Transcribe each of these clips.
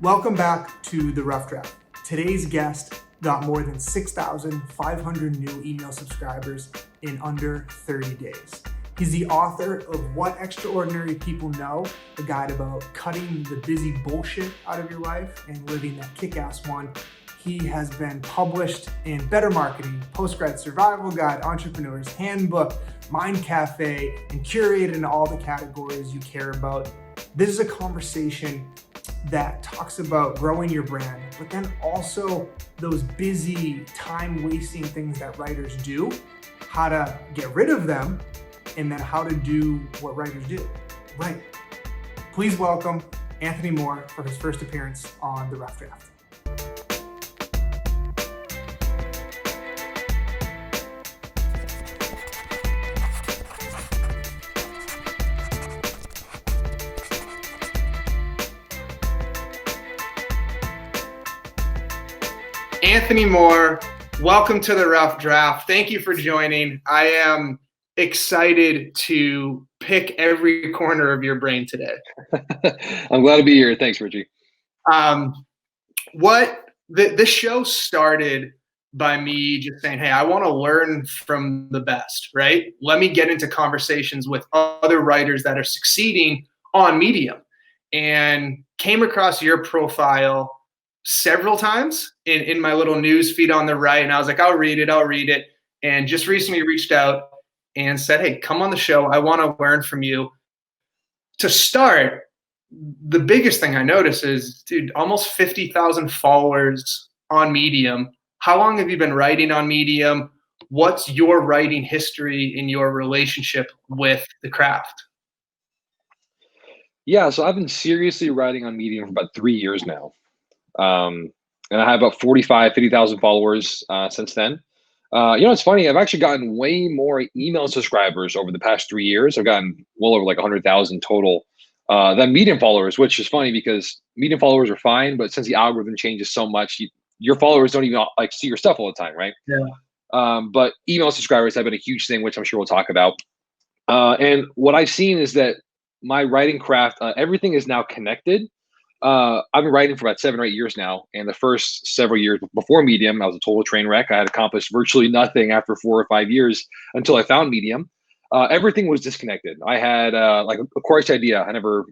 Welcome back to The Rough Draft. Today's guest got more than 6,500 new email subscribers in under 30 days. He's the author of What Extraordinary People Know, a guide about cutting the busy bullshit out of your life and living that kick-ass one. He has been published in Better Marketing, Post-Grad Survival Guide, Entrepreneur's Handbook, Mind Cafe, and curated in all the categories you care about. This is a conversation that talks about growing your brand, but then also those busy, time-wasting things that writers do, how to get rid of them, and then how to do what writers do. Right. Please welcome Anthony Moore for his first appearance on The Rough Draft. Anthony Moore, welcome to The Rough Draft. Thank you for joining. I am excited to pick every corner of your brain today. I'm glad to be here. Thanks, Richie. The show started by me just saying, hey, I want to learn from the best, right? Let me get into conversations with other writers that are succeeding on Medium, and came across your profile several times in my little news feed on the right. And I was like, I'll read it. And just recently reached out and said, hey, come on the show. I want to learn from you. To start, the biggest thing I noticed is, dude, almost 50,000 followers on Medium. How long have you been writing on Medium? What's your writing history in your relationship with the craft? Yeah, so I've been seriously writing on Medium for about 3 years now. And I have about 50,000 followers since then. It's funny. I've actually gotten way more email subscribers over the past 3 years. I've gotten well over like 100,000 total than Medium followers, which is funny because Medium followers are fine, but since the algorithm changes so much, your followers don't even like see your stuff all the time, right? Yeah. But email subscribers have been a huge thing, which I'm sure we'll talk about. And what I've seen is that my writing craft, everything is now connected. I've been writing for about 7 or 8 years now, and the first several years before Medium, I was a total train wreck. I had accomplished virtually nothing after 4 or 5 years until I found Medium. Everything was disconnected. I had like a course idea I never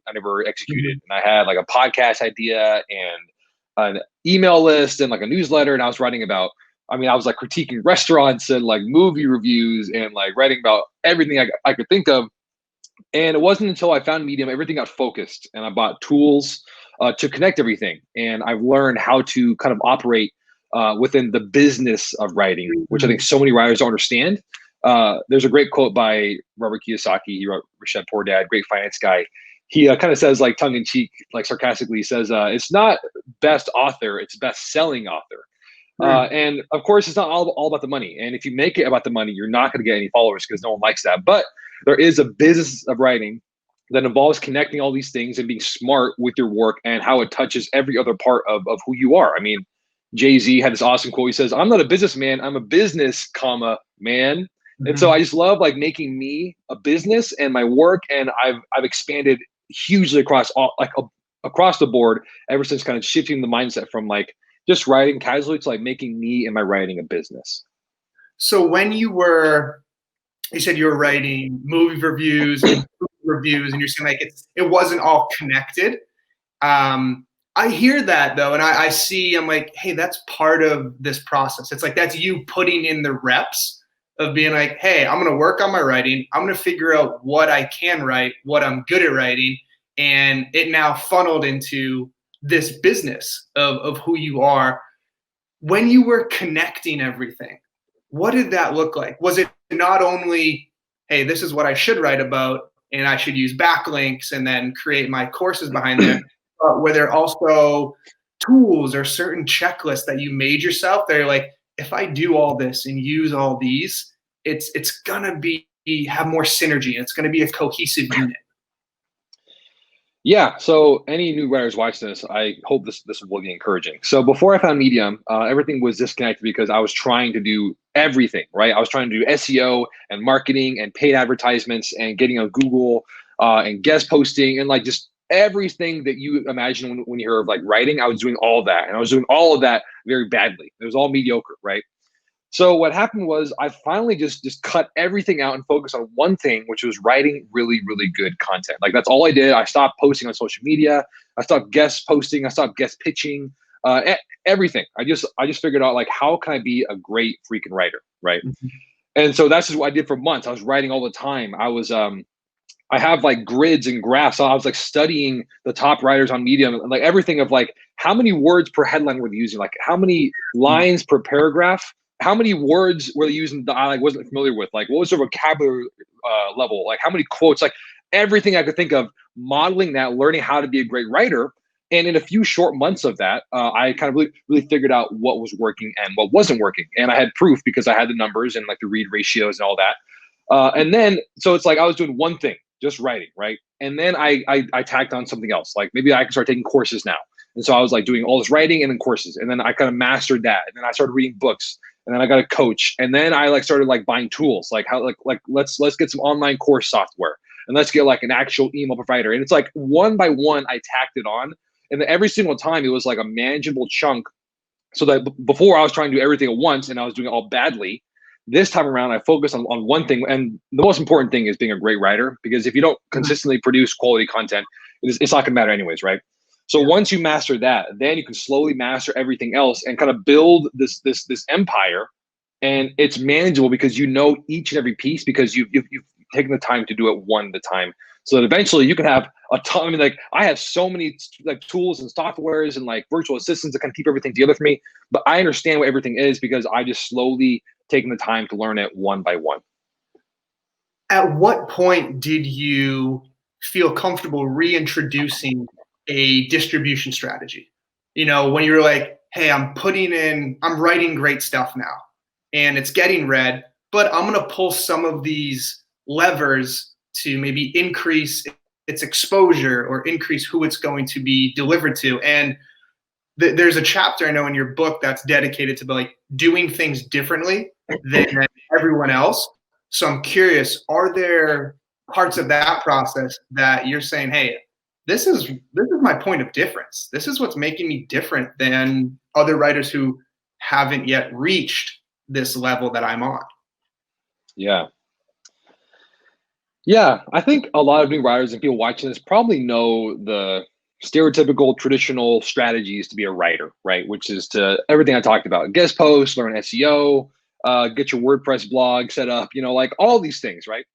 executed, and I had like a podcast idea and an email list and like a newsletter, and I was writing about. I was like critiquing restaurants and like movie reviews and like writing about everything I could think of. And it wasn't until I found Medium, everything got focused, and I bought tools to connect everything. And I've learned how to kind of operate within the business of writing, which I think so many writers don't understand. There's a great quote by Robert Kiyosaki. He wrote Rich Dad Poor Dad, great finance guy. He kind of says, like tongue in cheek, like sarcastically, he says, it's not best author, it's best selling author. And of course, it's not all about the money. And if you make it about the money, you're not going to get any followers because no one likes that. But there is a business of writing that involves connecting all these things and being smart with your work and how it touches every other part of who you are. I mean, Jay-Z had this awesome quote. He says, I'm not a businessman, I'm a business, man. Mm-hmm. And so I just love like making me a business and my work. And I've expanded hugely across across the board ever since kind of shifting the mindset from like just writing casually to like making me and my writing a business. So when you said you were writing movie reviews and reviews, and you're saying like it wasn't all connected. I hear that though, and I'm like, hey, that's part of this process. It's like that's you putting in the reps of being like, hey, I'm gonna work on my writing. I'm gonna figure out what I can write, what I'm good at writing, and it now funneled into this business of who you are. When you were connecting everything, what did that look like? Was it not only, hey, this is what I should write about, and I should use backlinks and then create my courses behind them, but were there also tools or certain checklists that you made yourself that are like, if I do all this and use all these, it's gonna have more synergy, and it's gonna be a cohesive unit? Yeah, so any new writers watch this, I hope this will be encouraging. So before I found Medium, everything was disconnected because I was trying to do everything, right? I was trying to do SEO and marketing and paid advertisements and getting on Google and guest posting and like just everything that you imagine when you hear of like writing. I was doing all that, and I was doing all of that very badly. It was all mediocre, right? So what happened was I finally just cut everything out and focused on one thing, which was writing really, really good content. Like that's all I did. I stopped posting on social media. I stopped guest posting. I stopped guest pitching. Everything. I just figured out like, how can I be a great freaking writer, right? Mhm. And so that's just what I did for months. I was writing all the time. I have like grids and graphs. So I was like studying the top writers on Medium and like everything of like how many words per headline were they using, like how many lines per paragraph, how many words were they using that I like wasn't familiar with, like what was their vocabulary level, like how many quotes, like everything I could think of, modeling that, learning how to be a great writer. And in a few short months of that, I kind of really figured out what was working and what wasn't working. And I had proof because I had the numbers and like the read ratios and all that. And then, so it's like I was doing one thing, just writing, right? And then I tacked on something else. Like maybe I can start taking courses now. And so I was like doing all this writing and then courses. And then I kind of mastered that. And then I started reading books. And then I got a coach. And then I like started like buying tools, like how like let's get some online course software and let's get like an actual email provider. And it's like one by one I tacked it on. And then every single time it was like a manageable chunk. So that before I was trying to do everything at once and I was doing it all badly. This time around, I focus on one thing. And the most important thing is being a great writer, because if you don't consistently produce quality content, it's not gonna matter anyways, right? So once you master that, then you can slowly master everything else and kind of build this empire. And it's manageable because you know each and every piece, because you've taken the time to do it one at a time. So that eventually you can have a ton. I mean, like I have so many like tools and softwares and like virtual assistants that kind of keep everything together for me. But I understand what everything is because I just slowly taken the time to learn it one by one. At what point did you feel comfortable reintroducing a distribution strategy? You know, when you were like, hey, I'm writing great stuff now and it's getting read, but I'm going to pull some of these levers to maybe increase its exposure or increase who it's going to be delivered to. And there's a chapter I know in your book that's dedicated to like doing things differently than everyone else. So I'm curious, are there parts of that process that you're saying, hey, this is my point of difference. This is what's making me different than other writers who haven't yet reached this level that I'm on? Yeah, I think a lot of new writers and people watching this probably know the stereotypical traditional strategies to be a writer, right? Which is to everything I talked about: guest posts, learn SEO, get your WordPress blog set up, you know, like all these things, right?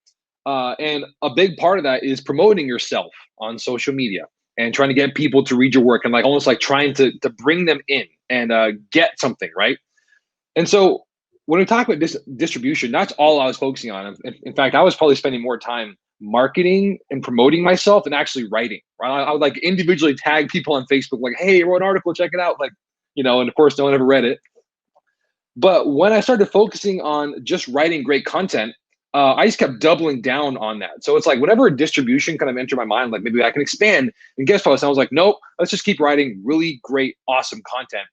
And a big part of that is promoting yourself on social media and trying to get people to read your work and like almost like trying to bring them in and get something, right? And so when we talk about this distribution, that's all I was focusing on. In fact, I was probably spending more time marketing and promoting myself than actually writing. Right? I would like individually tag people on Facebook, like, hey, I wrote an article, check it out. Like, you know, and of course, no one ever read it. But when I started focusing on just writing great content, I just kept doubling down on that. So it's like whenever a distribution kind of entered my mind, like maybe I can expand and guest post, I was like, nope, let's just keep writing really great, awesome content.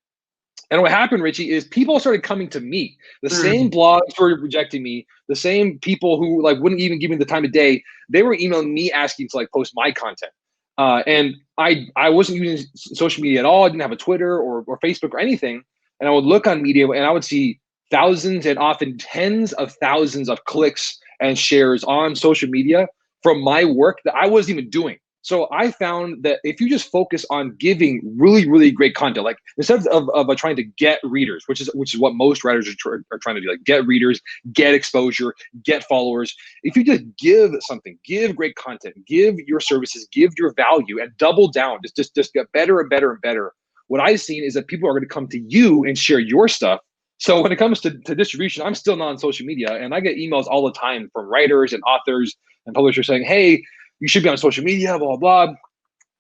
And what happened, Richie, is people started coming to me. The same blogs were rejecting me. The same people who like wouldn't even give me the time of day, they were emailing me asking to like post my content. And I wasn't using social media at all. I didn't have a Twitter or Facebook or anything. And I would look on Medium and I would see thousands and often tens of thousands of clicks and shares on social media from my work that I wasn't even doing. So I found that if you just focus on giving really, really great content, like instead of trying to get readers, which is what most writers are trying to do, like get readers, get exposure, get followers. If you just give something, give great content, give your services, give your value, and double down, just get better and better and better. What I've seen is that people are going to come to you and share your stuff. So when it comes to distribution, I'm still not on social media, and I get emails all the time from writers and authors and publishers saying, hey, you should be on social media, blah, blah, blah.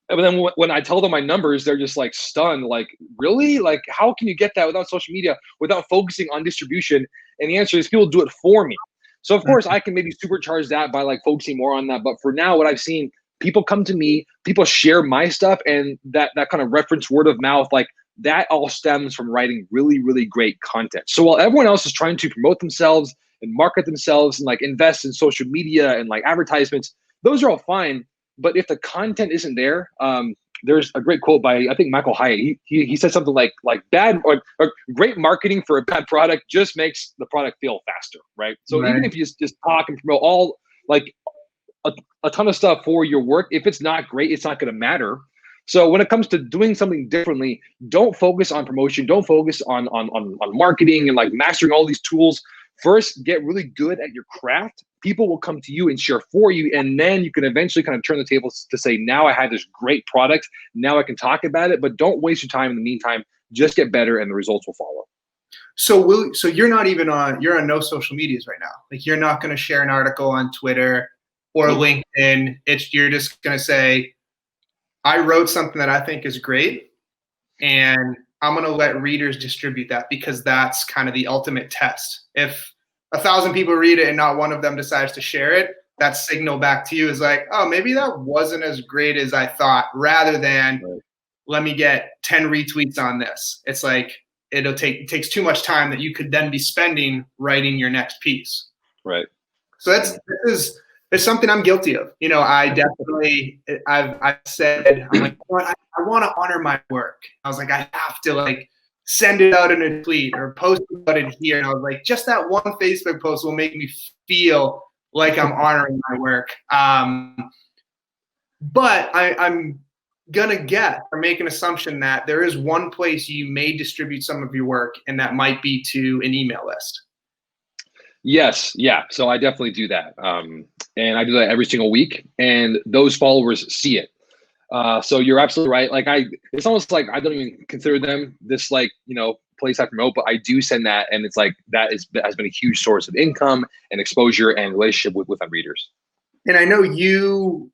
But then when I tell them my numbers, they're just like stunned, like, really? Like, how can you get that without social media, without focusing on distribution? And the answer is people do it for me. So of course I can maybe supercharge that by like focusing more on that. But for now, what I've seen, people come to me, people share my stuff, and that kind of reference word of mouth, like that all stems from writing really, really great content. So while everyone else is trying to promote themselves and market themselves and like invest in social media and like advertisements, those are all fine. But if the content isn't there, there's a great quote by, I think, Michael Hyatt. He said something like bad or great marketing for a bad product just makes the product feel faster, right? So even if you just talk and promote all like a ton of stuff for your work, if it's not great, it's not going to matter. So when it comes to doing something differently, don't focus on promotion, don't focus on marketing and like mastering all these tools. First, get really good at your craft. People will come to you and share for you, and then you can eventually kind of turn the tables to say, now I have this great product, now I can talk about it, but don't waste your time in the meantime. Just get better and the results will follow. So you're not even you're on no social medias right now. Like, you're not going to share an article on Twitter or LinkedIn. You're just going to say, I wrote something that I think is great, and I'm going to let readers distribute that, because that's kind of the ultimate test. If 1,000 people read it and not one of them decides to share it, that signal back to you is like, oh, maybe that wasn't as great as I thought, rather than let me get 10 retweets on this. It's like, it takes too much time that you could then be spending writing your next piece. Right. So it's something I'm guilty of. You know, I've said, I'm like, I want to honor my work. I was like, I have to like send it out in a tweet or post about it here. And I was like, just that one Facebook post will make me feel like I'm honoring my work. But I'm gonna make an assumption that there is one place you may distribute some of your work, and that might be to an email list. Yes. Yeah. So I definitely do that. And I do that every single week, and those followers see it. So you're absolutely right. Like it's almost like I don't even consider them this like, place I promote, but I do send that. And it's like, has been a huge source of income and exposure and relationship with my readers. And I know you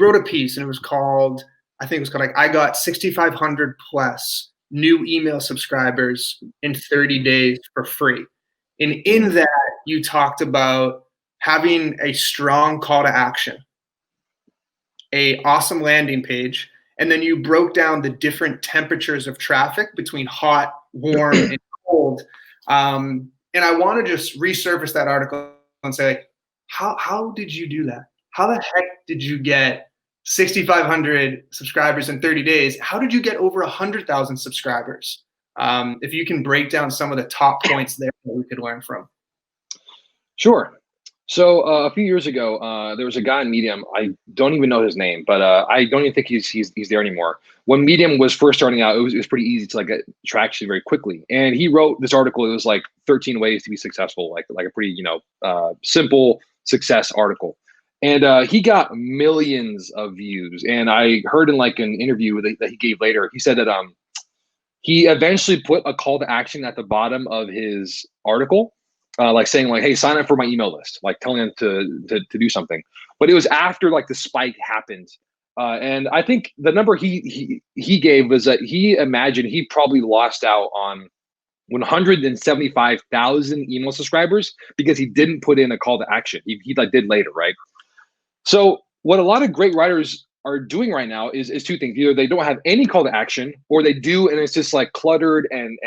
wrote a piece, and it was called like, I got 6,500 plus new email subscribers in 30 days for free. And in that, you talked about having a strong call to action, a awesome landing page, and then you broke down the different temperatures of traffic between hot, warm, and cold. And I want to just resurface that article and say, like, how did you do that? How the heck did you get 6,500 subscribers in 30 days? How did you get over 100,000 subscribers? If you can break down some of the top points there that we could learn from. Sure. So a few years ago, there was a guy on Medium. I don't even know his name, but I don't even think he's there anymore. When Medium was first starting out, it was pretty easy to like get traction very quickly. And he wrote this article. It was like 13 ways to be successful, like a pretty simple success article. And he got millions of views. And I heard in like an interview that he gave later, he said that he eventually put a call to action at the bottom of his article, like saying like, hey, sign up for my email list, like telling them to do something. But it was after like the spike happened. And I think the number he gave was that he imagined he probably lost out on 175,000 email subscribers because he didn't put in a call to action. He like did later, right? So what a lot of great writers are doing right now is two things. Either they don't have any call to action, or they do, and it's just like cluttered and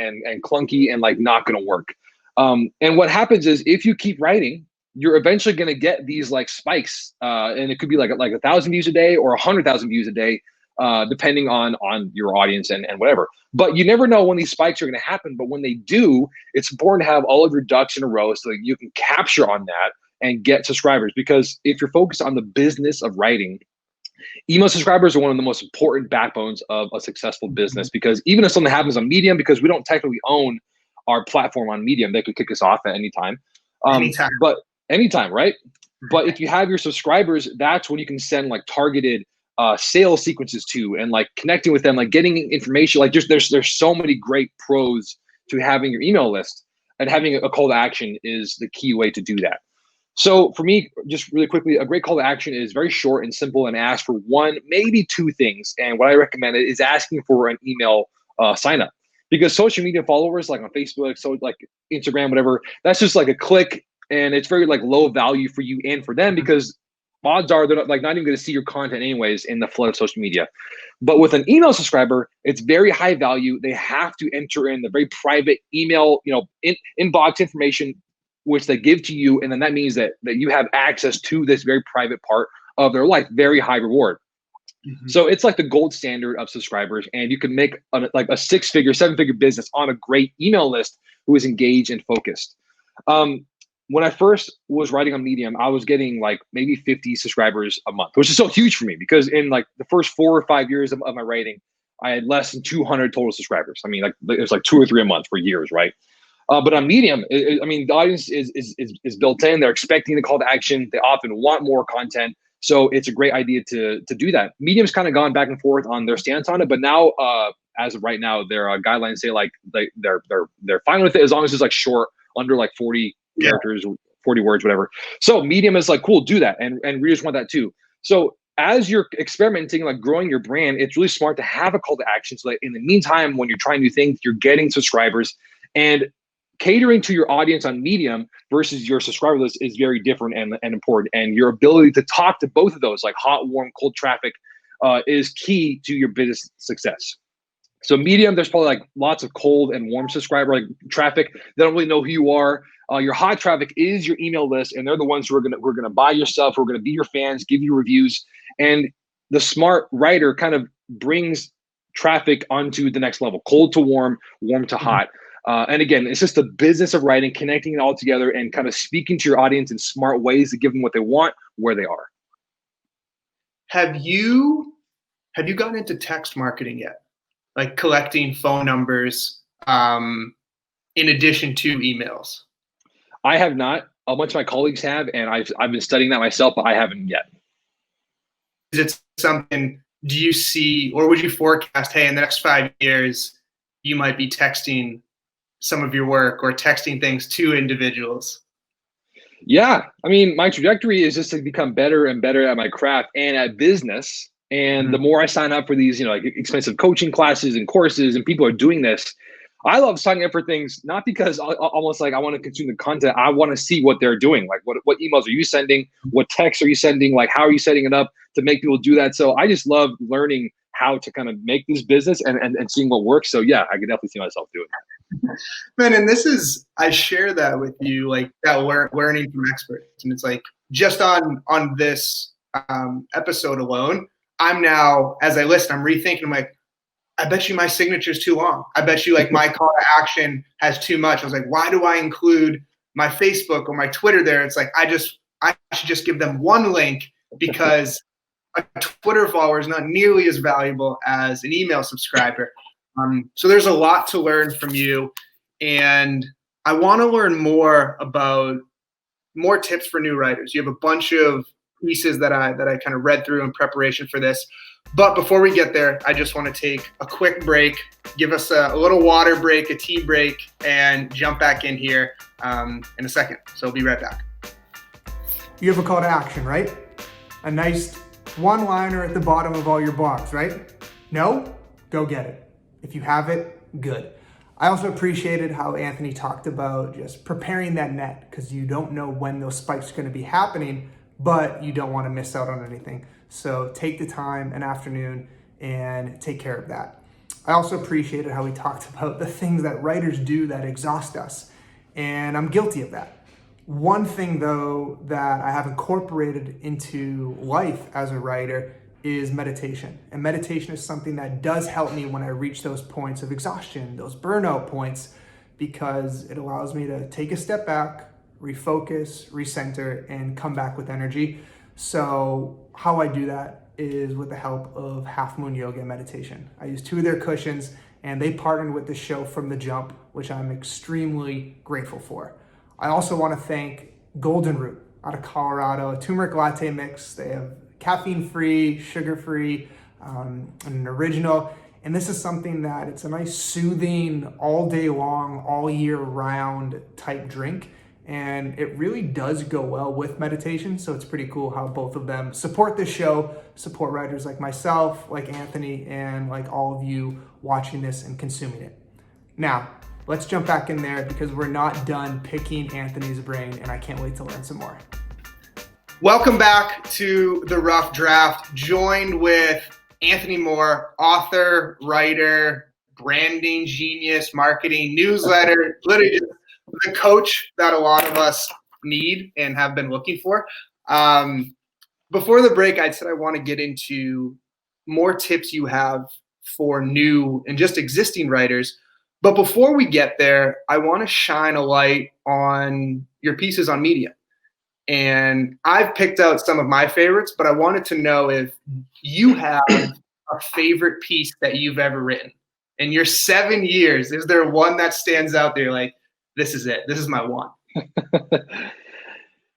clunky and like not going to work. And what happens is if you keep writing, you're eventually going to get these like spikes, and it could be like 1,000 views a day or 100,000 views a day, depending on your audience and whatever. But you never know when these spikes are going to happen. But when they do, it's important to have all of your ducks in a row so that you can capture on that and get subscribers. Because if you're focused on the business of writing, email subscribers are one of the most important backbones of a successful business. Because even if something happens on Medium, because we don't technically own our platform on Medium, they could kick us off at any time. But anytime, right? But if you have your subscribers, that's when you can send like targeted sales sequences to, and like connecting with them, like getting information. Like there's so many great pros to having your email list, and having a call to action is the key way to do that. So for me, just really quickly, a great call to action is very short and simple and asks for one, maybe two things. And what I recommend is asking for an email sign up, because social media followers like on Facebook, so like Instagram, whatever, that's just like a click, and it's very like low value for you and for them, because odds are they're not even going to see your content anyways in the flood of social media. But with an email subscriber, it's very high value. They have to enter in the very private email, inbox information, which they give to you. And then that means that you have access to this very private part of their life, very high reward. So it's like the gold standard of subscribers, and you can make like a 6-figure, 7-figure business on a great email list who is engaged and focused. When I first was writing on Medium, I was getting like maybe 50 subscribers a month, which is so huge for me because in like the first 4 or 5 years of my writing, I had less than 200 total subscribers. I mean, like it was like 2 or 3 a month for years, right? But on Medium, I mean, the audience is built in. They're expecting the call to action. They often want more content. So it's a great idea to do that. Medium's kind of gone back and forth on their stance on it, but now, as of right now, their guidelines say like they're fine with it as long as it's like short, under like 40 characters, 40 words, whatever. So Medium is like, cool, do that, and readers want that too. So as you're experimenting, like growing your brand, it's really smart to have a call to action. So that in the meantime, when you're trying new things, you're getting subscribers, and catering to your audience on Medium versus your subscriber list is very different and important. And your ability to talk to both of those, like hot, warm, cold traffic, is key to your business success. So Medium, there's probably like lots of cold and warm subscriber like traffic. They don't really know who you are. Your hot traffic is your email list, and they're the ones who are gonna buy your stuff, who are gonna be your fans, give you reviews. And the smart writer kind of brings traffic onto the next level, cold to warm, warm to hot. And again, it's just the business of writing, connecting it all together and kind of speaking to your audience in smart ways to give them what they want, where they are. Have you gotten into text marketing yet? Like collecting phone numbers in addition to emails? I have not. A bunch of my colleagues have, and I've been studying that myself, but I haven't yet. Is it something, do you see, or would you forecast, hey, in the next 5 years, you might be texting some of your work or texting things to individuals? Yeah, I mean, my trajectory is just to become better and better at my craft and at business. And the more I sign up for these, like expensive coaching classes and courses, and people are doing this, I love signing up for things, not because almost like I want to consume the content. I want to see what they're doing. Like what emails are you sending? What texts are you sending? Like, how are you setting it up to make people do that? So I just love learning how to kind of make this business and seeing what works. So yeah, I can definitely see myself doing that. Man, and I share that with you, like that learning from experts. And it's like, just on this episode alone, I'm now, as I listen, I'm rethinking, I'm like, I bet you my signature is too long. I bet you like my call to action has too much. I was like, why do I include my Facebook or my Twitter there? It's like, I should just give them one link, because a Twitter follower is not nearly as valuable as an email subscriber. So there's a lot to learn from you, and I want to learn more tips for new writers. You have a bunch of pieces that I kind of read through in preparation for this. But before we get there, I just want to take a quick break, give us a little water break, a tea break, and jump back in here in a second. So I'll be right back. You have a call to action, right? A nice one-liner at the bottom of all your blogs, right? No? Go get it. If you have it, good. I also appreciated how Anthony talked about just preparing that net, because you don't know when those spikes are going to be happening, but you don't want to miss out on anything. So take the time, an afternoon, and take care of that. I also appreciated how he talked about the things that writers do that exhaust us, and I'm guilty of that. One thing, though, that I have incorporated into life as a writer is meditation. And meditation is something that does help me when I reach those points of exhaustion, those burnout points, because it allows me to take a step back, refocus, recenter, and come back with energy. So how I do that is with the help of Half Moon Yoga and meditation. I use 2 of their cushions, and they partnered with the show from the jump, which I'm extremely grateful for. I also want to thank Golden Root out of Colorado, a turmeric latte mix. They have caffeine-free, sugar-free, an original. And this is something that it's a nice soothing, all day long, all year round type drink. And it really does go well with meditation. So it's pretty cool how both of them support this show, support writers like myself, like Anthony, and like all of you watching this and consuming it. Now, let's jump back in there, because we're not done picking Anthony's brain, and I can't wait to learn some more. Welcome back to The Rough Draft, joined with Anthony Moore, author, writer, branding genius, marketing, newsletter, literally just the coach that a lot of us need and have been looking for. before the break, I said I want to get into more tips you have for new and just existing writers. But before we get there, I want to shine a light on your pieces on Medium. And I've picked out some of my favorites, but I wanted to know if you have a favorite piece that you've ever written. In your 7 years, is there one that stands out there like, this is it, this is my one?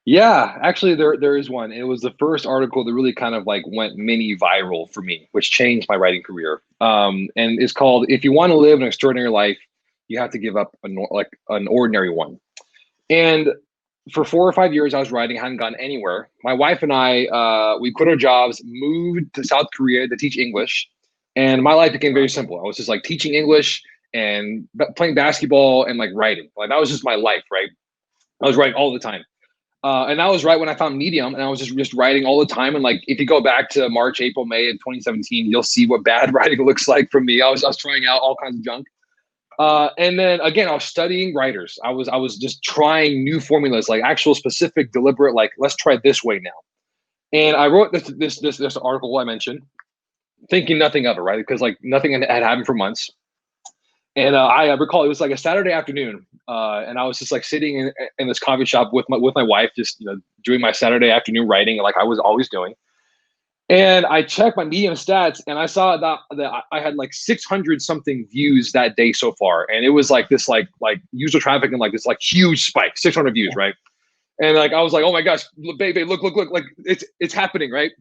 Yeah, actually there is one. It was the first article that really kind of like went mini viral for me, which changed my writing career. And it's called, "If you want to live an extraordinary life, you have to give up an ordinary one." And for 4 or 5 years I was writing, hadn't gone anywhere. My wife and I, we quit our jobs, moved to South Korea to teach English. And my life became very simple. I was just like teaching English and playing basketball and like writing. Like that was just my life, right? I was writing all the time. And that was right when I found Medium, and I was just writing all the time. And like, if you go back to March, April, May of 2017, you'll see what bad writing looks like for me. I was trying out all kinds of junk. And then again, I was studying writers. I was just trying new formulas, like actual specific, deliberate, like, let's try this way now. And I wrote this article I mentioned, thinking nothing of it, right? Because like nothing had happened for months. And I recall it was like a Saturday afternoon, and I was just like sitting in this coffee shop with my wife, just doing my Saturday afternoon writing, like I was always doing. And I checked my Medium stats, and I saw that I had like 600 something views that day so far, and it was like this like user traffic and like this like huge spike, 600 views, right? And like I was like, oh my gosh, baby, look, like it's happening, right?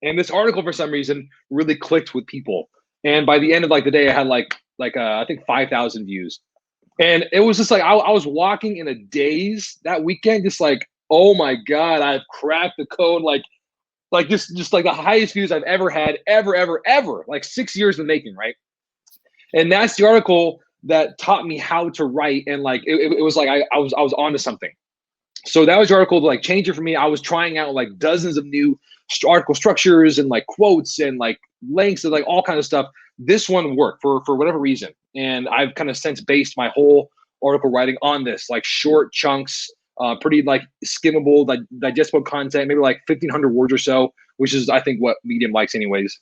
And this article for some reason really clicked with people. And by the end of like the day, I had like I think 5,000 views. And it was just like I was walking in a daze that weekend, just like, oh my God, I've cracked the code, like just like the highest views I've ever had, ever, like 6 years in the making, right? And that's the article that taught me how to write. And like it was like I was onto something. So that was the article to like change it for me. I was trying out like dozens of new article structures and like quotes and like links and like all kinds of stuff. This one worked for whatever reason. And I've kind of since based my whole article writing on this, like short chunks, pretty like skimmable, like digestible content, maybe like 1,500 words or so, which is I think what Medium likes anyways.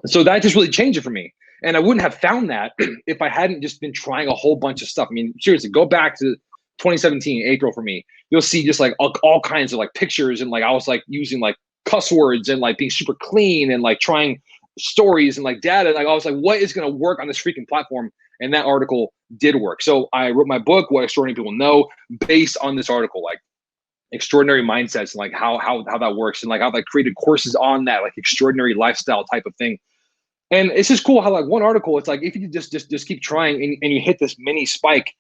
So that just really changed it for me. And I wouldn't have found that if I hadn't just been trying a whole bunch of stuff. I mean, seriously, go back to 2017, April for me. You'll see just like all kinds of like pictures, and like I was like using like cuss words and like being super clean and like trying stories and like data. Like I was like, what is going to work on this freaking platform? And that article did work. So I wrote my book, What Extraordinary People Know, based on this article, like extraordinary mindsets and like how that works, and like how I created courses on that, like extraordinary lifestyle type of thing. And it's just cool how like one article, it's like if you just keep trying and you hit this mini spike,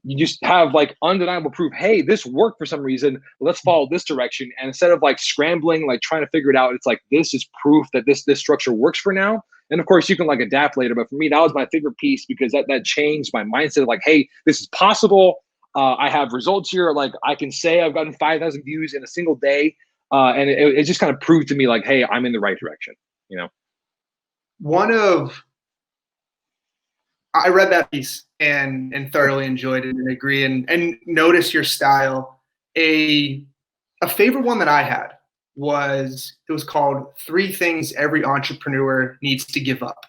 you just have like undeniable proof, hey, this worked for some reason, let's follow this direction. And instead of like scrambling, like trying to figure it out, it's like, this is proof that this structure works for now. And of course you can like adapt later, but for me, that was my favorite piece because that changed my mindset of like, hey, this is possible. I have results here. Like I can say I've gotten 5,000 views in a single day. And it just kind of proved to me like, hey, I'm in the right direction, I read that piece and thoroughly enjoyed it and agree and notice your style. A favorite one that I had was called 3 Things Every Entrepreneur Needs to Give Up.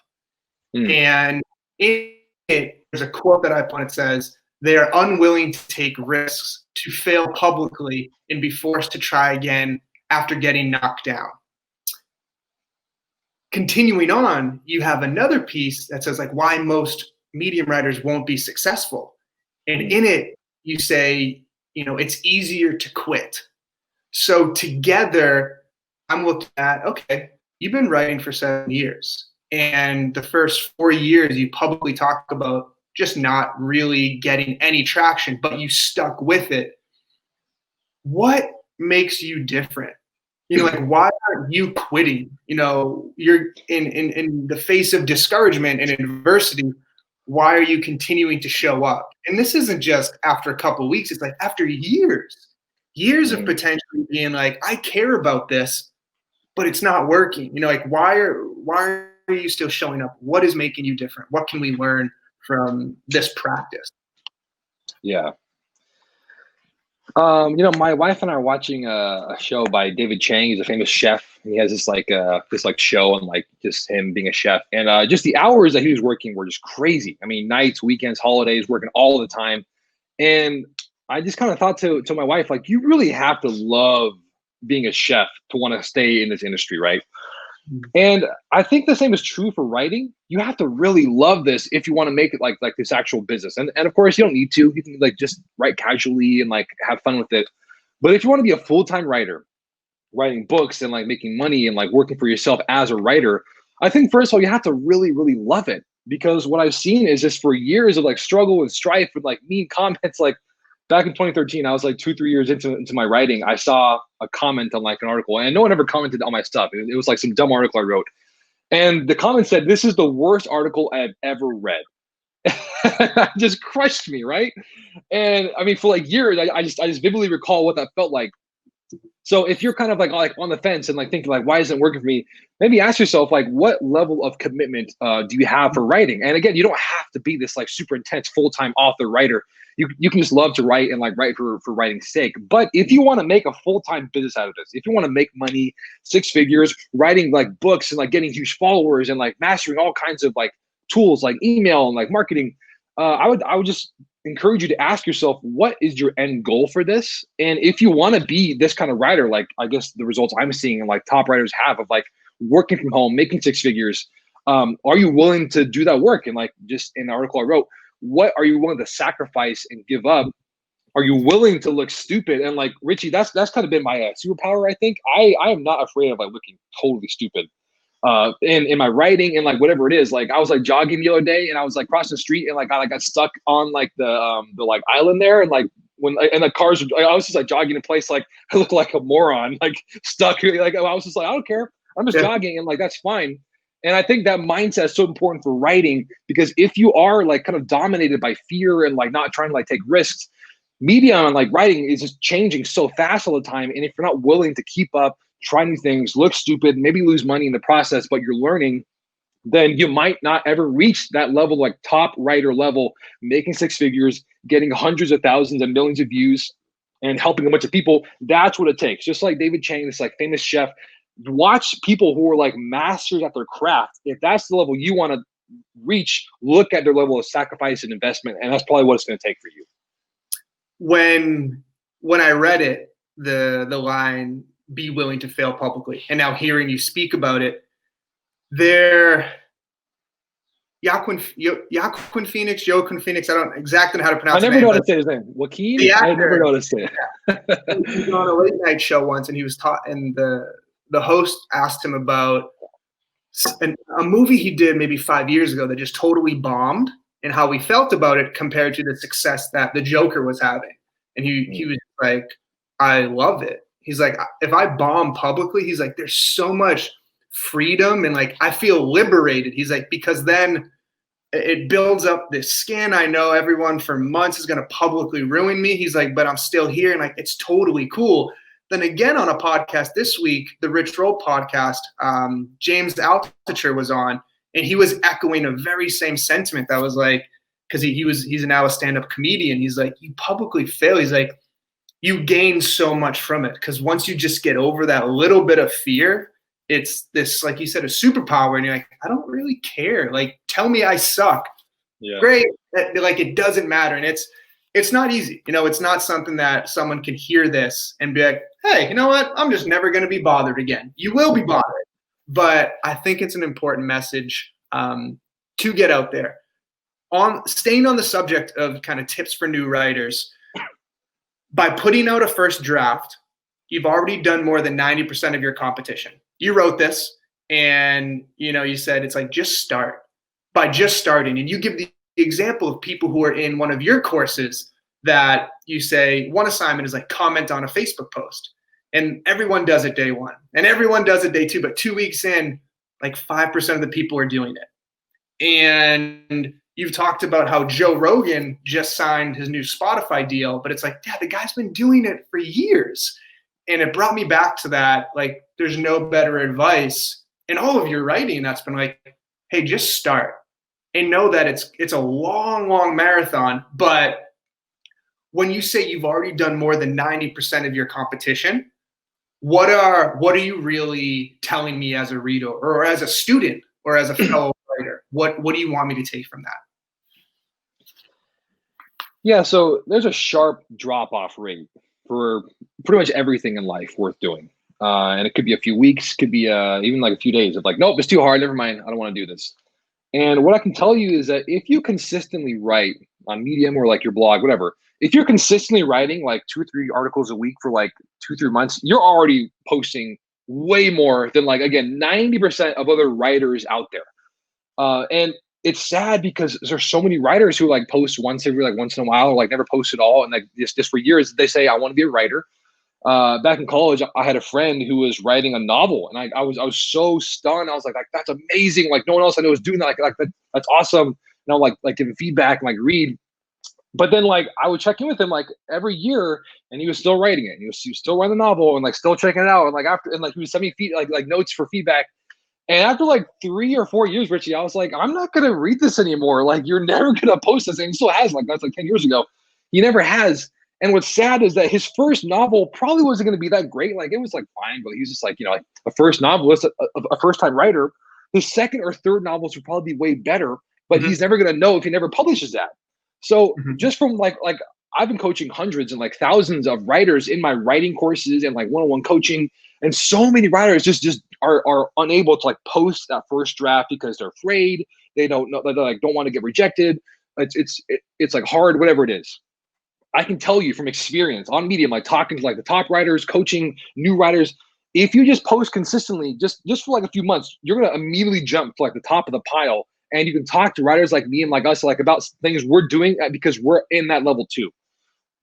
And in it, there's a quote that I put, it says, they are unwilling to take risks, to fail publicly, and be forced to try again after getting knocked down. Continuing on, you have another piece that says like why most Medium writers won't be successful. And in it, you say, it's easier to quit. So together, I'm looking at, okay, you've been writing for 7 years. And the first 4 years, you publicly talk about just not really getting any traction, but you stuck with it. What makes you different? Like, why aren't you quitting? You're in the face of discouragement and adversity. Why are you continuing to show up? And this isn't just after a couple of weeks. It's like after years of potentially being like, I care about this, but it's not working. Like, why are you still showing up? What is making you different? What can we learn from this practice? Yeah. My wife and I are watching a show by David Chang. He's a famous chef. He has this show on like just him being a chef, and just the hours that he was working were just crazy. I mean, nights, weekends, holidays, working all the time. And I just kind of thought to my wife, like, you really have to love being a chef to want to stay in this industry, right? And I think the same is true for writing. You have to really love this if you want to make it like this actual business. And of course you don't need to. You can like just write casually and like have fun with it. But if you want to be a full-time writer, writing books and like making money and like working for yourself as a writer, I think first of all you have to really, really love it. Because what I've seen is just for years of like struggle and strife with like mean comments. Like back in 2013, I was like 2-3 years into my writing. I saw a comment on like an article, and no one ever commented on my stuff. It was like some dumb article I wrote, and the comment said, "This is the worst article I've ever read." It just crushed me, right? And I mean, for like years, I just vividly recall what that felt like. So if you're kind of like on the fence and like thinking like, why isn't it working for me? Maybe ask yourself like, what level of commitment do you have for writing? And again, you don't have to be this like super intense full-time author writer. You can just love to write and like write for writing's sake. But if you want to make a full-time business out of this, if you want to make money, 6 figures, writing like books and like getting huge followers and like mastering all kinds of like tools like email and like marketing, I would just encourage you to ask yourself, what is your end goal for this? And if you want to be this kind of writer, like I guess the results I'm seeing and like top writers have of like working from home, making 6 figures, are you willing to do that work? And like just in the article I wrote, what are you willing to sacrifice and give up? Are you willing to look stupid? And like Richie, that's kind of been my superpower. I think I am not afraid of like looking totally stupid. In my writing and like whatever it is. Like I was like jogging the other day and I was like crossing the street and like I got stuck on like the like island there, and like when and the cars I was just like jogging in place, like I looked like a moron, like stuck. Like I was just like, I don't care, I'm just jogging, and like that's fine. And I think that mindset is so important for writing, because if you are like kind of dominated by fear and like not trying to like take risks, media and like writing is just changing so fast all the time. And if you're not willing to keep up, try new things, look stupid, maybe lose money in the process, but you're learning, then you might not ever reach that level, like top writer level, making 6 figures, getting hundreds of thousands and millions of views and helping a bunch of people. That's what it takes. Just like David Chang, this like famous chef, watch people who are like masters at their craft. If that's the level you want to reach, look at their level of sacrifice and investment. And that's probably what it's going to take for you. When I read it, the line, be willing to fail publicly, and now hearing you speak about it, Joaquin Phoenix, I don't exactly know how to pronounce it. I never know how to say his name. Joaquin? I never know how to say it. He was on a late night show once, and he was taught, and the host asked him about a movie he did maybe 5 years ago that just totally bombed, and how he felt about it compared to the success that the Joker was having. And he was like, I love it. He's like, if I bomb publicly, he's like, there's so much freedom and like I feel liberated. He's like, because then it builds up this skin. I know everyone for months is going to publicly ruin me. He's like, but I'm still here, and like it's totally cool. Then again, on a podcast this week, the Rich Roll podcast, James Altucher was on, and he was echoing a very same sentiment. That was like, because he's now a stand-up comedian. He's like, you publicly fail. He's like, you gain so much from it, because once you just get over that little bit of fear, it's this, like you said, a superpower, and you're like, I don't really care. Like, tell me I suck. Yeah. Great. Like, it doesn't matter. And it's not easy. You know, it's not something that someone can hear this and be like, hey, you know what? I'm just never going to be bothered again. You will be bothered. But I think it's an important message to get out there. Staying on the subject of kind of tips for new writers, by putting out a first draft, you've already done more than 90% of your competition. You wrote this, and you said it's like, just start. By just starting, and you give the example of people who are in one of your courses that you say one assignment is like comment on a Facebook post, and everyone does it day one, and everyone does it day two, but 2 weeks in, like 5% of the people are doing it. And you've talked about how Joe Rogan just signed his new Spotify deal, but it's like, yeah, the guy's been doing it for years. And it brought me back to that, like, there's no better advice in all of your writing that's been like, hey, just start. And know that it's a long, long marathon, but when you say you've already done more than 90% of your competition, what are you really telling me as a reader or as a student or as a fellow writer? What do you want me to take from that? Yeah, so there's a sharp drop-off rate for pretty much everything in life worth doing. And it could be a few weeks, could be even like a few days of like, nope, it's too hard, never mind, I don't want to do this. And what I can tell you is that if you consistently write on Medium or like your blog, whatever, if you're consistently writing like 2 or 3 articles a week for like 2 or 3 months, you're already posting way more than like, again, 90% of other writers out there. And it's sad because there's so many writers who like post once in a while or like never post at all. And like just for years, they say, I want to be a writer. Back in college, I had a friend who was writing a novel, and I was so stunned. I was like that's amazing. Like no one else I know is doing that. Like that's awesome. And I'm like giving feedback and like read. But then like I would check in with him like every year, and he was still writing it. He was still writing the novel and like still checking it out. And like he was sending me like notes for feedback. And after like 3 or 4 years, Richie, I was like, I'm not gonna read this anymore. Like you're never gonna post this, and he still has. Like that's like 10 years ago. He never has. And what's sad is that his first novel probably wasn't going to be that great. Like it was like fine, but he was just like, like a first novelist, a first-time writer. His second or third novels would probably be way better, but he's never going to know if he never publishes that. So just from like I've been coaching hundreds and like thousands of writers in my writing courses and like one-on-one coaching, and so many writers just are unable to like post that first draft because they're afraid. They don't know. They like don't want to get rejected. It's like hard, whatever it is. I can tell you from experience on Medium, like talking to like the top writers, coaching new writers, if you just post consistently, just for like a few months, you're going to immediately jump to like the top of the pile. And you can talk to writers like me and like us, like about things we're doing because we're in that level too.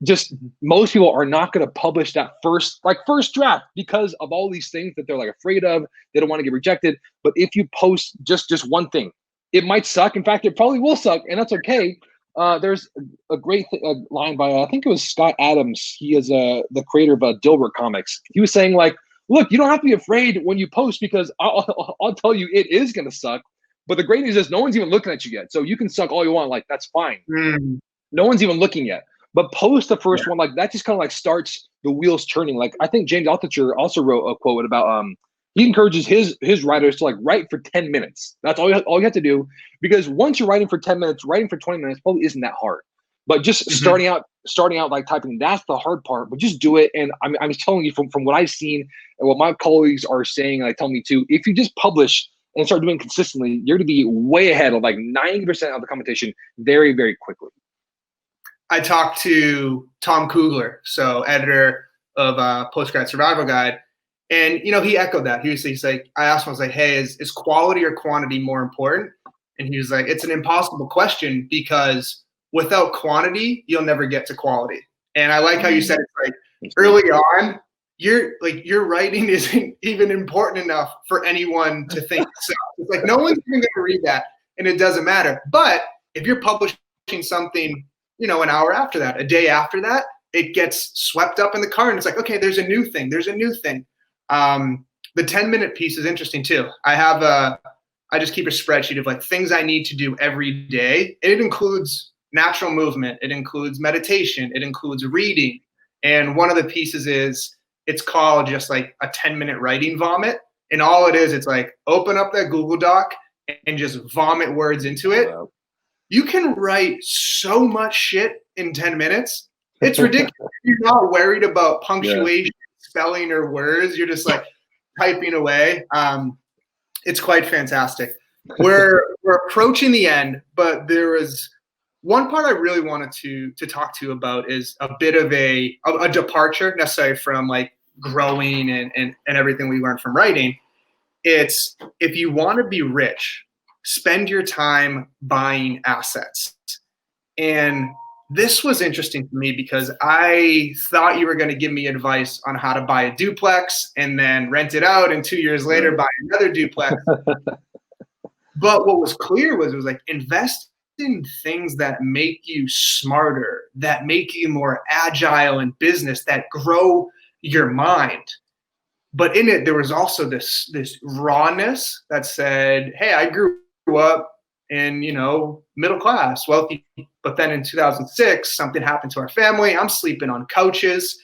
Just most people are not going to publish that first draft because of all these things that they're like afraid of. They don't want to get rejected. But if you post just one thing, it might suck. In fact, it probably will suck, and that's okay. There's a great line by I think it was Scott Adams. He is the creator of Dilbert Comics. He was saying like, look, you don't have to be afraid when you post because I'll tell you it is gonna suck. But the great news is no one's even looking at you yet, so you can suck all you want. Like that's fine. No one's even looking yet. But post the first one, like that just kind of like starts the wheels turning. Like I think James Altucher also wrote a quote about he encourages his writers to like write for 10 minutes. That's all you have to do, because once you're writing for 10 minutes, writing for 20 minutes probably isn't that hard. But just starting out like typing, that's the hard part. But just do it. And I'm just telling you from what I've seen and what my colleagues are saying, and they tell me too, if you just publish and start doing consistently, you're going to be way ahead of like 90% of the competition very, very quickly. I talked to Tom Kugler, so editor of Postgrad Survival Guide. And, he echoed that. He's like, I asked him, I was like, hey, is quality or quantity more important? And he was like, it's an impossible question because without quantity, you'll never get to quality. And I like how you said it's like early on, your writing isn't even important enough for anyone to think so. It's like no one's even going to read that, and it doesn't matter. But if you're publishing something, an hour after that, a day after that, it gets swept up in the cart, and it's like, okay, there's a new thing. The 10-minute piece is interesting too. I just keep a spreadsheet of like things I need to do every day. It includes natural movement. It includes meditation. It includes reading. And one of the pieces is, it's called just like a 10-minute writing vomit. And all it is, it's like open up that Google Doc and just vomit words into it. Wow. You can write so much shit in 10 minutes. It's ridiculous. You're not worried about punctuation, spelling, or words. You're just like typing away. It's quite fantastic. We're approaching the end, but there was one part I really wanted to talk to you about is a bit of a departure necessarily from like growing and everything we learned from writing. It's if you want to be rich, spend your time buying assets. And this was interesting to me because I thought you were going to give me advice on how to buy a duplex and then rent it out, and 2 years later buy another duplex. But what was clear was it was like invest in things that make you smarter, that make you more agile in business, that grow your mind. But in it, there was also this rawness that said, hey, I grew up and, you know, middle class, wealthy. But then in 2006, something happened to our family. I'm sleeping on couches.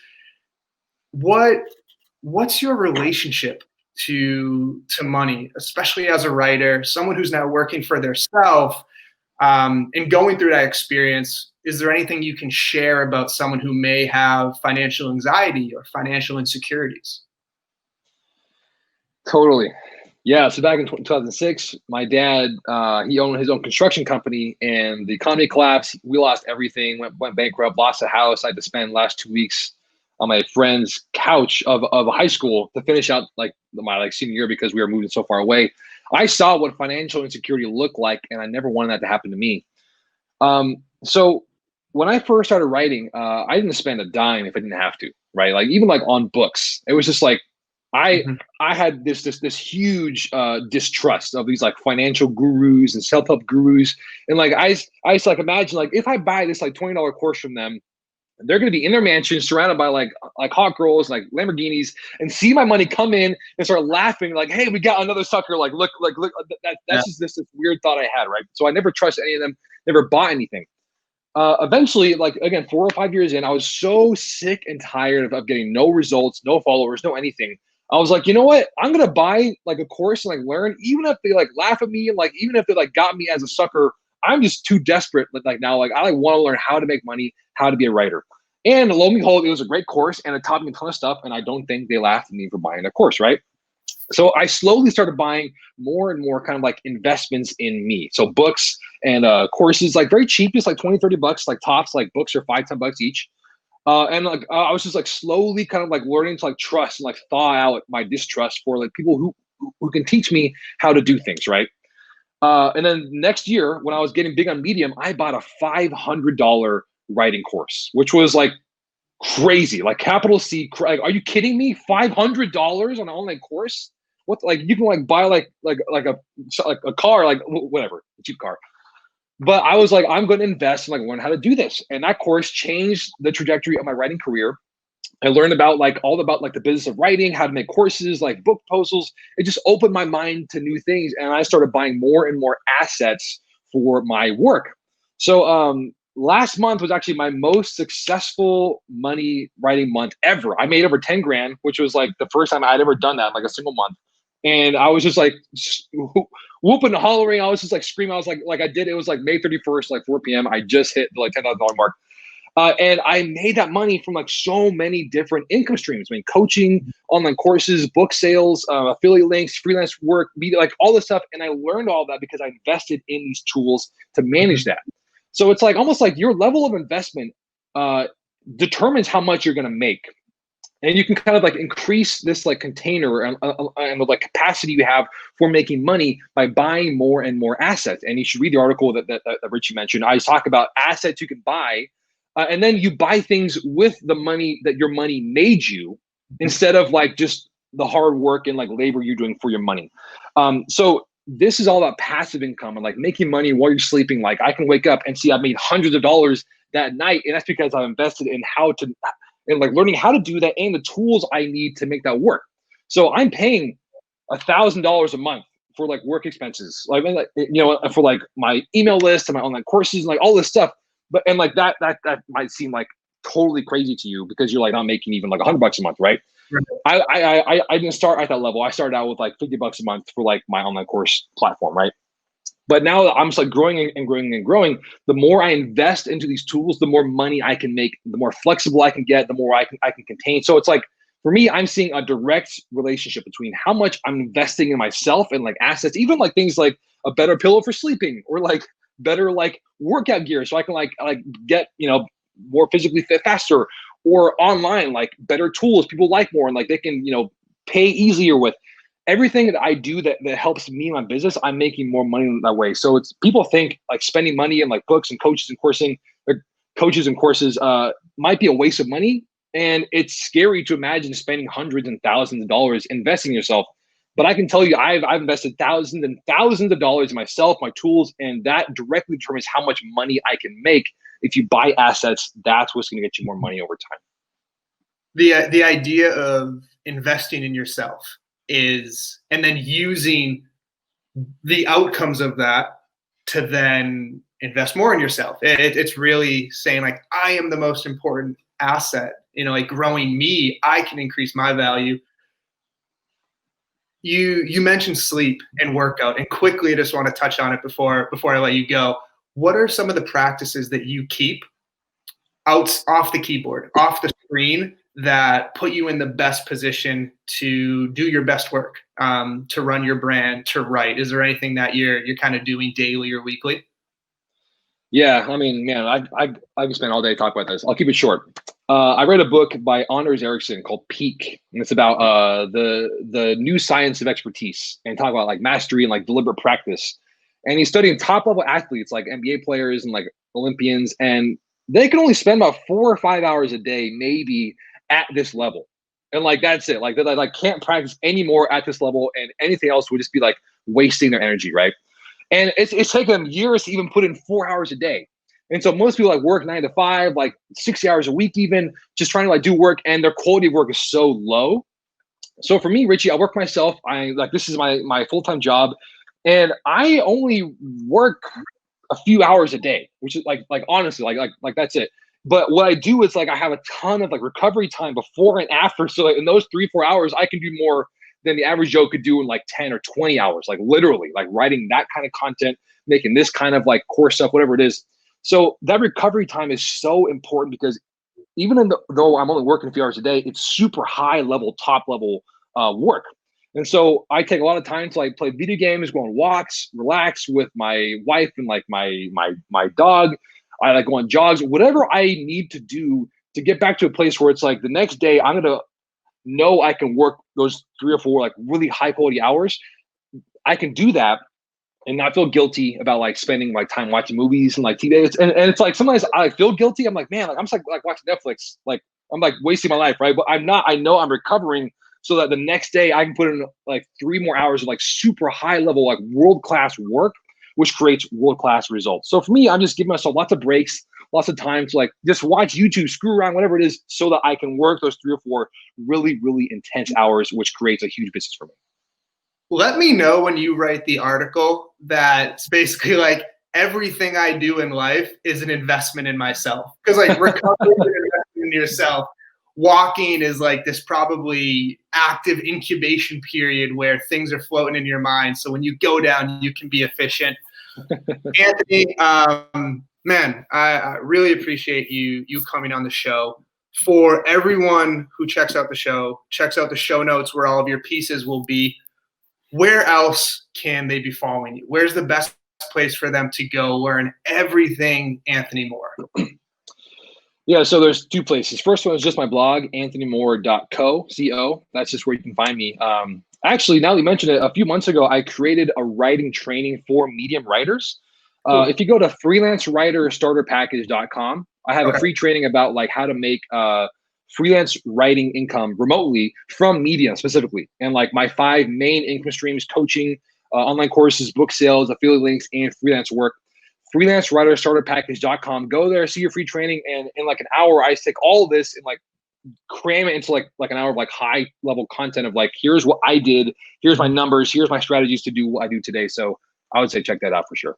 What's your relationship to money, especially as a writer, someone who's now working for themselves, and going through that experience? Is there anything you can share about someone who may have financial anxiety or financial insecurities? Totally. Yeah. So back in 2006, my dad, he owned his own construction company, and the economy collapsed. We lost everything, went bankrupt, lost a house. I had to spend the last 2 weeks on my friend's couch of a high school to finish out like my senior year because we were moving so far away. I saw what financial insecurity looked like, and I never wanted that to happen to me. So when I first started writing, I didn't spend a dime if I didn't have to, right? Like even like on books, it was just like I had this huge distrust of these like financial gurus and self-help gurus, and like I used to like imagine like if I buy this like $20 course from them, they're going to be in their mansion surrounded by like hot girls, like Lamborghinis, and see my money come in and start laughing like, hey, we got another sucker. Like, look, that's just this weird thought I had, right? So I never trusted any of them, never bought anything. Eventually, like again, 4 or 5 years in, I was so sick and tired of getting no results, no followers, no anything. I was like, you know what? I'm going to buy like a course and like learn, even if they like laugh at me and like, even if they like got me as a sucker. I'm just too desperate. Like now, like I like want to learn how to make money, how to be a writer. And lo and behold, it was a great course and it taught me a ton of stuff. And I don't think they laughed at me for buying a course, right? So I slowly started buying more and more kind of like investments in me. So books and courses, like very cheap, just like 20, 30 bucks, like tops, like books are $5-10 each. And like I was just like slowly kind of like learning to like trust and like thaw out my distrust for like people who can teach me how to do things, right? And then next year, when I was getting big on Medium, I bought a $500 writing course, which was like crazy, like capital C. Like, are you kidding me? $500 on an online course? What? Like you can like buy like a car, like whatever, a cheap car. But I was like, I'm going to invest and like learn how to do this. And that course changed the trajectory of my writing career. I learned about like all about like the business of writing, how to make courses, like book proposals. It just opened my mind to new things. And I started buying more and more assets for my work. So last month was actually my most successful money writing month ever. I made over 10 grand, which was like the first time I'd ever done that in like a single month. And I was just like whooping and hollering. I was just like screaming. I was like I did. It was like May 31st, like 4 p.m. I just hit the like $10,000 mark. And I made that money from like so many different income streams. I mean, coaching, online courses, book sales, affiliate links, freelance work, media, like all this stuff. And I learned all that because I invested in these tools to manage that. So it's like almost like your level of investment determines how much you're going to make. And you can kind of like increase this like container and the like capacity you have for making money by buying more and more assets. And you should read the article that Richie mentioned. I talk about assets you can buy. And then you buy things with the money that your money made you, instead of like just the hard work and like labor you're doing for your money. So this is all about passive income and like making money while you're sleeping. Like I can wake up and see I've made hundreds of dollars that night, and that's because I've invested in how to and like learning how to do that and the tools I need to make that work. So I'm paying $1,000 a month for like work expenses, like you know, for like my email list and my online courses and like all this stuff. But and like that might seem like totally crazy to you because you're like not making even like $100 a month, right? I didn't start at that level. I started out with like $50 a month for like my online course platform, right? But now I'm just like growing and growing and growing. The more I invest into these tools, the more money I can make, the more flexible I can get, the more I can contain. So it's like for me, I'm seeing a direct relationship between how much I'm investing in myself and like assets, even like things like a better pillow for sleeping or like better like workout gear so I can like get, you know, more physically fit faster, or online like better tools people like more and like they can, you know, pay easier with. Everything that I do that helps me in my business, I'm making more money in that way. So it's people think like spending money in like books and coaches and courses might be a waste of money. And it's scary to imagine spending hundreds and thousands of dollars investing in yourself. But I can tell you, I've invested thousands and thousands of dollars in myself, my tools, and that directly determines how much money I can make. If you buy assets, that's what's going to get you more money over time. The idea of investing in yourself is, and then using the outcomes of that to then invest more in yourself. It's really saying like, I am the most important asset, like growing me, I can increase my value. You mentioned sleep and workout, and quickly I just want to touch on it before I let you go. What are some of the practices that you keep off the keyboard, off the screen, that put you in the best position to do your best work, to run your brand, to write? Is there anything that you're kind of doing daily or weekly? Yeah, I mean, man, I can spend all day talking about this. I'll keep it short. I read a book by Anders Ericsson called Peak, and it's about the new science of expertise, and talk about like mastery and like deliberate practice. And he's studying top level athletes like NBA players and like Olympians, and they can only spend about 4 or 5 hours a day, maybe, at this level. And like that's it. Like they like can't practice anymore at this level, and anything else would just be like wasting their energy, right? And it's taken them years to even put in 4 hours a day. And so most people like work 9 to 5, like 60 hours a week, even just trying to like do work, and their quality of work is so low. So for me, Richie, I work myself. This is my full-time job, and I only work a few hours a day, which is like honestly, like that's it. But what I do is like I have a ton of like recovery time before and after. So like in those 3-4 hours, I can do more than the average Joe could do in like 10 or 20 hours, like literally like writing that kind of content, making this kind of like core stuff, whatever it is. So that recovery time is so important, because even though I'm only working a few hours a day, it's super high level, top level work. And so I take a lot of time to like play video games, go on walks, relax with my wife and like my dog. I like go on jogs, whatever I need to do to get back to a place where it's like the next day I'm gonna know I can work those 3 or 4 like really high quality hours. I can do that and not feel guilty about like spending my time watching movies and like TV. And it's like sometimes I like feel guilty. I'm like, man, like I'm just like watching Netflix. Like I'm like wasting my life, right? But I'm not. I know I'm recovering, so that the next day I can put in like 3 more hours of like super high level, like world class work, which creates world class results. So for me, I'm just giving myself lots of breaks, lots of time to like just watch YouTube, screw around, whatever it is, so that I can work those 3 or 4 really, really intense hours, which creates a huge business for me. Let me know when you write the article that's basically like everything I do in life is an investment in myself. Because like recovery is an investment in yourself. Walking is like this probably active incubation period where things are floating in your mind. So when you go down, you can be efficient. Anthony, man, I really appreciate you coming on the show. For everyone who checks out the show notes where all of your pieces will be. Where else can they be following you? Where's the best place for them to go learn everything Anthony Moore? Yeah, so there's 2 places. First one is just my blog, anthonymoore.co. That's just where you can find me. Actually, now that you mentioned it, a few months ago, I created a writing training for medium writers. If you go to freelancewriterstarterpackage.com, I have a free training about like how to make freelance writing income remotely from Medium specifically. And like my 5 main income streams: coaching, online courses, book sales, affiliate links, and freelance work. freelancewriterstarterpackage.com. Go there, see your free training, and in like an hour, I take all of this and like cram it into like an hour of like high level content of like, here's what I did, here's my numbers, here's my strategies to do what I do today. So I would say check that out for sure.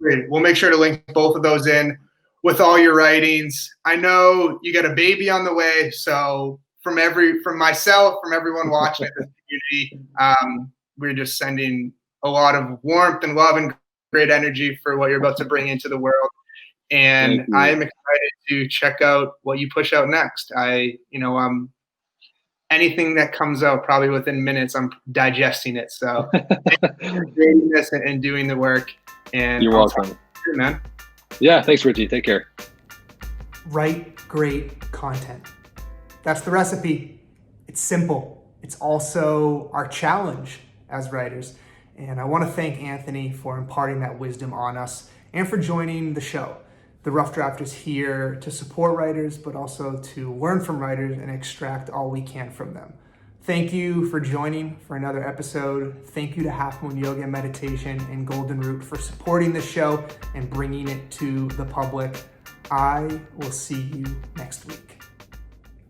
Great. We'll make sure to link both of those in with all your writings. I know you got a baby on the way, so from myself, from everyone watching this community, we're just sending a lot of warmth and love and great energy for what you're about to bring into the world. And I'm excited to check out what you push out next. Anything that comes out probably within minutes, I'm digesting it. So creating this and doing the work. And you're welcome, man. Yeah, thanks, Richie. Take care. Write great content. That's the recipe. It's simple. It's also our challenge as writers. And I want to thank Anthony for imparting that wisdom on us and for joining the show. The Rough Draft is here to support writers, but also to learn from writers and extract all we can from them. Thank you for joining for another episode. Thank you to Half Moon Yoga and Meditation and Golden Root for supporting the show and bringing it to the public. I will see you next week.